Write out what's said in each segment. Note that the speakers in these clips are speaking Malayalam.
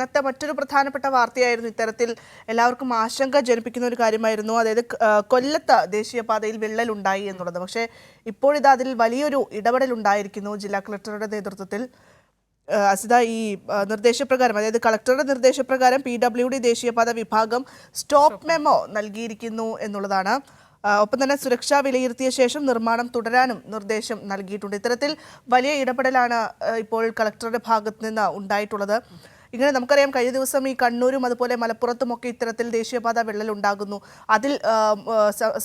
ഇന്നത്തെ മറ്റൊരു പ്രധാനപ്പെട്ട വാർത്തയായിരുന്നു. ഇത്തരത്തിൽ എല്ലാവർക്കും ആശങ്ക ജനിപ്പിക്കുന്ന ഒരു കാര്യമായിരുന്നു. അതായത് കൊല്ലത്ത് ദേശീയപാതയിൽ വിള്ളൽ ഉണ്ടായി എന്നുള്ളത്. പക്ഷേ ഇപ്പോഴിത് അതിൽ വലിയൊരു ഇടപെടൽ ഉണ്ടായിരിക്കുന്നു ജില്ലാ കളക്ടറുടെ നേതൃത്വത്തിൽ. അസിത, ഈ നിർദ്ദേശപ്രകാരം, അതായത് കളക്ടറുടെ നിർദ്ദേശപ്രകാരം PWD ദേശീയപാത വിഭാഗം സ്റ്റോപ്പ് മെമ്മോ നൽകിയിരിക്കുന്നു എന്നുള്ളതാണ്. ഒപ്പം തന്നെ സുരക്ഷ വിലയിരുത്തിയ ശേഷം നിർമ്മാണം തുടരാനും നിർദ്ദേശം നൽകിയിട്ടുണ്ട്. ഇത്തരത്തിൽ വലിയ ഇടപെടലാണ് ഇപ്പോൾ കളക്ടറുടെ ഭാഗത്ത് നിന്ന് ഉണ്ടായിട്ടുള്ളത്. ഇങ്ങനെ നമുക്കറിയാം, കഴിഞ്ഞ ദിവസം ഈ കണ്ണൂരും അതുപോലെ മലപ്പുറത്തുമൊക്കെ ഇത്തരത്തിൽ ദേശീയപാത വിള്ളൽ ഉണ്ടാകുന്നു. അതിൽ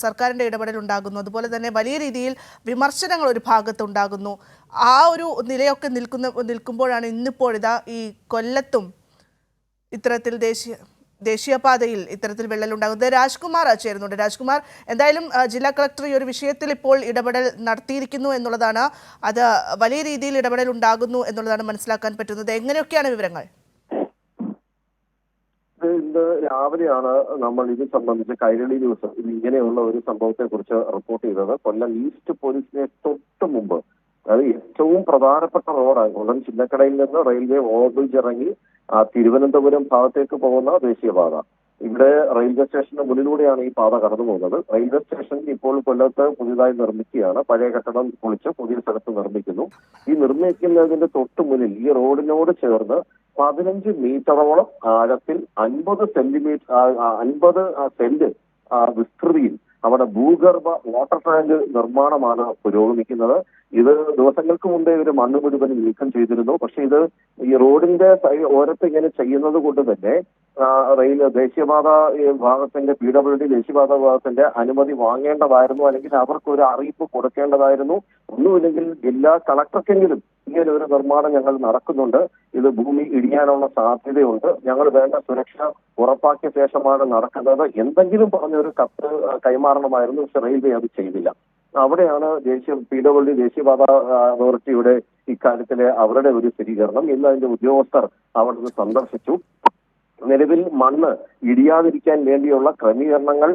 സർക്കാരിൻ്റെ ഇടപെടൽ ഉണ്ടാകുന്നു. അതുപോലെ തന്നെ വലിയ രീതിയിൽ വിമർശനങ്ങൾ ഒരു ഭാഗത്ത് ഉണ്ടാകുന്നു. ആ ഒരു നിലയൊക്കെ നിൽക്കുമ്പോഴാണ് ഇന്നിപ്പോഴിതാ ഈ കൊല്ലത്തും ഇത്തരത്തിൽ ദേശീയപാതയിൽ ഇത്തരത്തിൽ വിള്ളലുണ്ടാകുന്നത്. രാജ്കുമാർ ചേരുന്നുണ്ട്. രാജ്കുമാർ, എന്തായാലും ജില്ലാ കളക്ടർ ഈ ഒരു വിഷയത്തിൽ ഇപ്പോൾ ഇടപെടൽ നടത്തിയിരിക്കുന്നു എന്നുള്ളതാണ്. അത് വലിയ രീതിയിൽ ഇടപെടൽ ഉണ്ടാകുന്നു എന്നുള്ളതാണ് മനസ്സിലാക്കാൻ പറ്റുന്നത്. എങ്ങനെയൊക്കെയാണ് വിവരങ്ങൾ? ഇന്ന് രാവിലെയാണ് നമ്മൾ ഇത് സംബന്ധിച്ച് കൈരളി ന്യൂസ് ഇങ്ങനെയുള്ള ഒരു സംഭവത്തെ കുറിച്ച് റിപ്പോർട്ട് ചെയ്തത്. കൊല്ലം ഈസ്റ്റ് പോലീസിനെ തൊട്ട് മുമ്പ്, അത് ഏറ്റവും പ്രധാനപ്പെട്ട റോഡാണ്. കൊല്ലം ചിന്നക്കടയിൽ നിന്ന് റെയിൽവേ ഓവർബ്രിഡ്ജ് ഇറങ്ങി തിരുവനന്തപുരം ഭാഗത്തേക്ക് പോകുന്ന ദേശീയപാത. ഇവിടെ റെയിൽവേ സ്റ്റേഷന് മുന്നിലൂടെയാണ് ഈ പാത കടന്നു പോകുന്നത്. റെയിൽവേ സ്റ്റേഷൻ ഇപ്പോൾ കൊല്ലത്ത് പുതിയതായി നിർമ്മിക്കുകയാണ്. പഴയ കെട്ടിടം പൊളിച്ച് പുതിയ സ്ഥലത്ത് നിർമ്മിക്കുന്നു. ഈ നിർമ്മിക്കുന്നതിന്റെ തൊട്ട് മുന്നിൽ ഈ റോഡിനോട് ചേർന്ന് 15 മീറ്ററോളം ആഴത്തിൽ 50 സെന്റ് വിസ്തൃതിയിൽ അവിടെ ഭൂഗർഭ വാട്ടർ ടാങ്ക് നിർമ്മാണമാണ് പുരോഗമിക്കുന്നത്. ഇത് ദിവസങ്ങൾക്ക് മുമ്പേ ഒരു മണ്ണ് മുഴുവൻ നീക്കം ചെയ്തിരുന്നു. പക്ഷെ ഇത് ഈ റോഡിന്റെ ഓരത്ത് ഇങ്ങനെ ചെയ്യുന്നത് കൊണ്ട് തന്നെ ദേശീയപാത വിഭാഗത്തിന്റെ PWD ദേശീയപാത വിഭാഗത്തിന്റെ അനുമതി വാങ്ങേണ്ടതായിരുന്നു, അല്ലെങ്കിൽ അവർക്ക് ഒരു അറിയിപ്പ് കൊടുക്കേണ്ടതായിരുന്നു. ഒന്നുമില്ലെങ്കിൽ ജില്ലാ കളക്ടർക്കെങ്കിലും ഇങ്ങനെ ഒരു നിർമ്മാണം ഞങ്ങൾ നടക്കുന്നുണ്ട്, ഇത് ഭൂമി ഇടിയാനുള്ള സാധ്യതയുണ്ട്, ഞങ്ങൾ വേണ്ട സുരക്ഷ ഉറപ്പാക്കിയ ശേഷമാണ് നടക്കുന്നത്, എന്തെങ്കിലും പറഞ്ഞൊരു കത്ത് കൈമാറണമായിരുന്നു. പക്ഷെ റെയിൽവേ അത് ചെയ്തില്ല. അവിടെയാണ് PWD ദേശീയപാത അതോറിറ്റിയുടെ ഇക്കാര്യത്തിലെ അവരുടെ ഒരു സ്ഥിരീകരണം. ഇന്ന് അതിന്റെ ഉദ്യോഗസ്ഥർ അവിടെ നിന്ന് സന്ദർശിച്ചു. നിലവിൽ മണ്ണ് ഇടിയാതിരിക്കാൻ വേണ്ടിയുള്ള ക്രമീകരണങ്ങൾ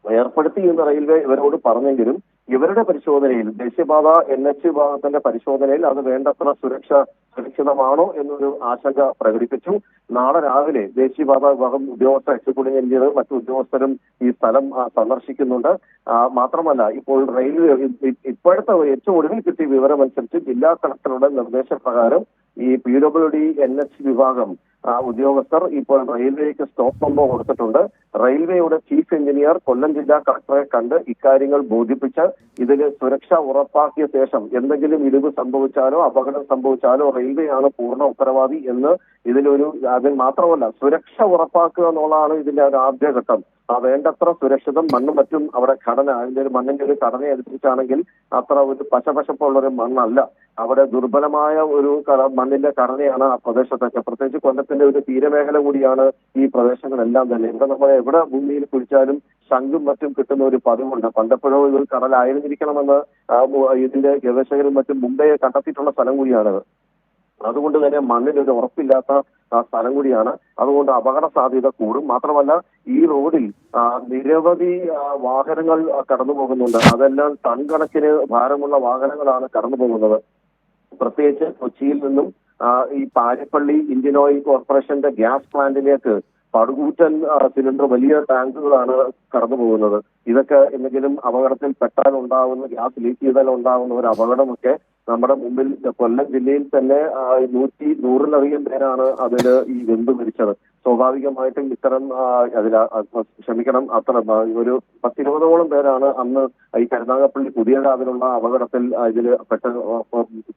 ഏർപ്പെടുത്തി എന്ന് റെയിൽവേ ഇവരോട് പറഞ്ഞെങ്കിലും ഇവരുടെ പരിശോധനയിൽ, ദേശീയപാത NH വിഭാഗത്തിന്റെ പരിശോധനയിൽ അത് വേണ്ടത്ര സുരക്ഷിതമാണോ എന്നൊരു ആശങ്ക പ്രകടിപ്പിച്ചു. നാളെ രാവിലെ ദേശീയപാത വിഭാഗം ഉദ്യോഗസ്ഥർ, എക്സിക്യൂട്ടീവ് എഞ്ചിനീയർ, മറ്റു ഉദ്യോഗസ്ഥരും ഈ സ്ഥലം സന്ദർശിക്കുന്നുണ്ട്. മാത്രമല്ല, ഇപ്പോൾ റെയിൽവേ ഇപ്പോഴത്തെ ഏറ്റവും ഒടുവിൽ കിട്ടിയ വിവരമനുസരിച്ച് ജില്ലാ കളക്ടറുടെ നിർദ്ദേശപ്രകാരം ഈ PWD NH വിഭാഗം ഉദ്യോഗസ്ഥർ ഇപ്പോൾ റെയിൽവേക്ക് സ്റ്റോപ്പ് മെമ്മോ കൊടുത്തിട്ടുണ്ട്. റെയിൽവേയുടെ ചീഫ് എഞ്ചിനീയർ കൊല്ലം ജില്ലാ കളക്ടറെ കണ്ട് ഇക്കാര്യങ്ങൾ ബോധിപ്പിച്ച് ഇതിൽ സുരക്ഷ ഉറപ്പാക്കിയ ശേഷം എന്തെങ്കിലും ഇടിവ് സംഭവിച്ചാലോ അപകടം സംഭവിച്ചാലോ റെയിൽവേ ആണ് പൂർണ്ണ ഉത്തരവാദി എന്ന് അതിൽ മാത്രമല്ല, സുരക്ഷ ഉറപ്പാക്കുക എന്നുള്ളതാണ് ഇതിന്റെ ഒരു ആദ്യഘട്ടം. വേണ്ടത്ര സുരക്ഷിതം മണ്ണും മറ്റും അവിടെ അതിന്റെ ഒരു മണ്ണിന്റെ ഒരു ഘടന അനുസരിച്ചാണെങ്കിൽ അത്ര ഒരു പശപശപ്പുള്ള ഒരു മണ്ണല്ല. അവിടെ ദുർബലമായ ഒരു മണ്ണിന്റെ ഘടനയാണ് ആ പ്രദേശത്തൊക്കെ. പ്രത്യേകിച്ച് കൊല്ലത്തിന്റെ ഒരു തീരമേഖല കൂടിയാണ് ഈ പ്രദേശങ്ങളെല്ലാം തന്നെ. ഇവിടെ നമ്മൾ എവിടെ ഭൂമിയിൽ കുഴിച്ചാലും ശംഖും മറ്റും കിട്ടുന്ന ഒരു പതിവുണ്ട്. പണ്ടെപ്പോഴോ ഇത് കടലായിരുന്നിരിക്കണമെന്ന് ഇതിന്റെ ഗവേഷകരും മറ്റും മുമ്പേ കണ്ടെത്തിയിട്ടുള്ള സ്ഥലം കൂടിയാണത്. അതുകൊണ്ട് തന്നെ മണ്ണിനൊരു ഉറപ്പില്ലാത്ത സ്ഥലം കൂടിയാണ്. അതുകൊണ്ട് അപകട സാധ്യത കൂടും. മാത്രമല്ല, ഈ റോഡിൽ നിരവധി വാഹനങ്ങൾ കടന്നു പോകുന്നുണ്ട്. അതെല്ലാം ടൺ കണക്കിന് ഭാരമുള്ള വാഹനങ്ങളാണ് കടന്നു പോകുന്നത്. പ്രത്യേകിച്ച് കൊച്ചിയിൽ നിന്നും ഈ പാരിപ്പള്ളി ഇന്ത്യൻ ഓയിൽ കോർപ്പറേഷന്റെ ഗ്യാസ് പ്ലാന്റിലേക്ക് പടുകൂറ്റൻ സിലിണ്ടർ വലിയ ടാങ്കുകളാണ് കടന്നു പോകുന്നത്. ഇതൊക്കെ എന്തെങ്കിലും അപകടത്തിൽ പെട്ടാൽ ഉണ്ടാകുന്ന, ഗ്യാസ് ലീക്ക് ചെയ്താൽ ഉണ്ടാകുന്ന ഒരു അപകടമൊക്കെ നമ്മുടെ മുമ്പിൽ കൊല്ലം ജില്ലയിൽ തന്നെ 100-100-ലധികം പേരാണ് അതിൽ ഈ വെന്തു മരിച്ചത്. സ്വാഭാവികമായിട്ടും ഇത്തരം അത്ര ഒരു 10-20ഓളം പേരാണ് അന്ന് ഈ കരുനാഗപ്പള്ളി പുതിയകാവിലുള്ള അപകടത്തിൽ ഇതിൽ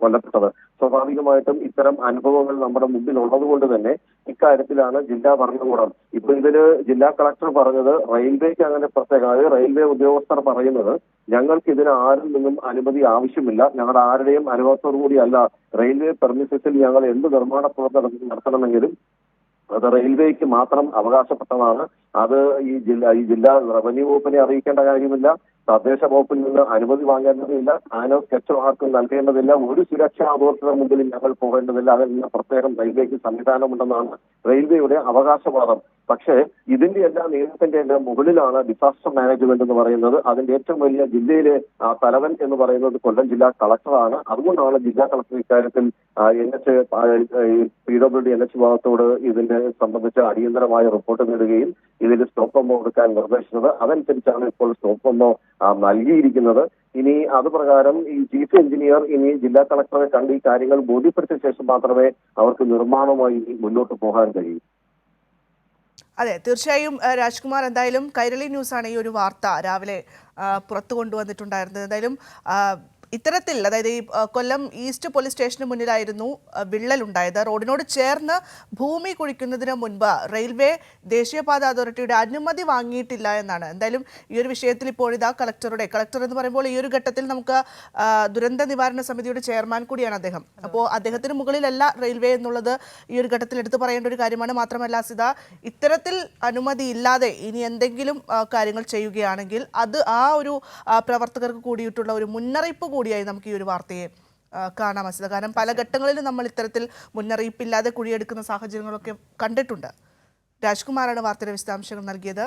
കൊല്ലപ്പെട്ടത്. സ്വാഭാവികമായിട്ടും ഇത്തരം അനുഭവങ്ങൾ നമ്മുടെ മുമ്പിൽ ഉള്ളത് കൊണ്ട് തന്നെ ഇക്കാര്യത്തിലാണ് ജില്ലാ ഭരണകൂടം ഇപ്പൊ ഇതില് ജില്ലാ കളക്ടർ പറഞ്ഞത്, റെയിൽവേക്ക് അങ്ങനെ പ്രത്യേക റെയിൽവേ ഉദ്യോഗസ്ഥർ പറയുന്നത്, ഞങ്ങൾക്ക് ഇതിന് ആരിൽ നിന്നും അനുമതി ആവശ്യമില്ല, ഞങ്ങളുടെ ആരുടെയും അനുഭവത്തോടു കൂടിയല്ല റെയിൽവേ പെർമിസസിൽ ഞങ്ങൾ എന്ത് നിർമ്മാണ പ്രവർത്തനം നടത്തണമെങ്കിലും അത് റെയിൽവേക്ക് മാത്രം അവകാശപ്പെട്ടതാണ്. അത് ഈ ജില്ലാ റവന്യൂ വകുപ്പിനെ അറിയിക്കേണ്ട കാര്യമില്ല, തദ്ദേശ വകുപ്പിൽ നിന്ന് അനുമതി വാങ്ങേണ്ടതില്ല, പ്ലാനോ സ്കെച്ചോ ആർക്കും നൽകേണ്ടതില്ല, ഒരു സുരക്ഷാ അതോറിറ്റിയുടെ മുമ്പിൽ ഞങ്ങൾ പോകേണ്ടതില്ല. അതിന് പ്രത്യേകം റെയിൽവേക്ക് സംവിധാനമുണ്ടെന്നാണ് റെയിൽവേയുടെ അവകാശവാദം. പക്ഷേ ഇതിന്റെ എല്ലാം നിയമത്തിന്റെ എല്ലാം മുകളിലാണ് ഡിസാസ്റ്റർ മാനേജ്മെന്റ് എന്ന് പറയുന്നത്. അതിന്റെ ഏറ്റവും വലിയ ജില്ലയിലെ തലവൻ എന്ന് പറയുന്നത് കൊല്ലം ജില്ലാ കളക്ടറാണ്. അതുകൊണ്ടാണ് ജില്ലാ കളക്ടർ ഇക്കാര്യത്തിൽ PWD NH വിഭാഗത്തോട് ഇതിനെ സംബന്ധിച്ച് അടിയന്തരമായ റിപ്പോർട്ട് നേടുകയും ഇതിൽ സ്റ്റോപ്പ് മെമ്മോ കൊടുക്കാൻ നിർദ്ദേശിച്ചത്. അതനുസരിച്ചാണ് ഇപ്പോൾ സ്റ്റോപ്പ് മെമ്മോ നൽകിയിരിക്കുന്നത്. ഇനി അത് പ്രകാരം ഈ ചീഫ് എഞ്ചിനീയർ ഇനി ജില്ലാ കളക്ടറെ കണ്ട് ഈ കാര്യങ്ങൾ ബോധ്യപ്പെടുത്തിയ ശേഷം മാത്രമേ അവർക്ക് നിർമ്മാണവുമായി മുന്നോട്ട് പോകാൻ കഴിയൂ. അതെ, തീർച്ചയായും രാജ്കുമാർ, എന്തായാലും കൈരളി ന്യൂസാണ് ഈ ഒരു വാർത്ത രാവിലെ പുറത്തു കൊണ്ടുവന്നിട്ടുണ്ടായിരുന്നത്. എന്തായാലും ഇത്തരത്തിൽ, അതായത് ഈ കൊല്ലം ഈസ്റ്റ് പോലീസ് സ്റ്റേഷന് മുന്നിലായിരുന്നു വിള്ളലുണ്ടായത്. റോഡിനോട് ചേർന്ന് ഭൂമി കുഴിക്കുന്നതിന് മുൻപ് റെയിൽവേ ദേശീയപാത അതോറിറ്റിയുടെ അനുമതി വാങ്ങിയിട്ടില്ല എന്നാണ്. എന്തായാലും ഈ ഒരു വിഷയത്തിൽ ഇപ്പോഴിതാ കളക്ടർ എന്ന് പറയുമ്പോൾ ഈ ഒരു ഘട്ടത്തിൽ നമുക്ക് ദുരന്ത നിവാരണ സമിതിയുടെ ചെയർമാൻ കൂടിയാണ് അദ്ദേഹം. അപ്പോൾ അദ്ദേഹത്തിന് മുകളിലല്ല റെയിൽവേ എന്നുള്ളത് ഈ ഒരു ഘട്ടത്തിൽ എടുത്തു പറയേണ്ട ഒരു കാര്യമാണ്. മാത്രമല്ല സിത, ഇത്തരത്തിൽ അനുമതി ഇല്ലാതെ ഇനി എന്തെങ്കിലും കാര്യങ്ങൾ ചെയ്യുകയാണെങ്കിൽ അത് ആ ഒരു പ്രവർത്തകർക്ക് കൂടിയിട്ടുള്ള ഒരു മുന്നറിയിപ്പ് കൂടിയായി നമുക്ക് ഈ ഒരു വാർത്തയെ കാണാം അസിത. കാരണം പല ഘട്ടങ്ങളിലും നമ്മൾ ഇത്തരത്തിൽ മുന്നറിയിപ്പില്ലാതെ കുഴിയെടുക്കുന്ന സാഹചര്യങ്ങളൊക്കെ കണ്ടിട്ടുണ്ട്. രാജ്കുമാറാണ് വാർത്തയുടെ വിശദാംശങ്ങൾ നൽകിയത്.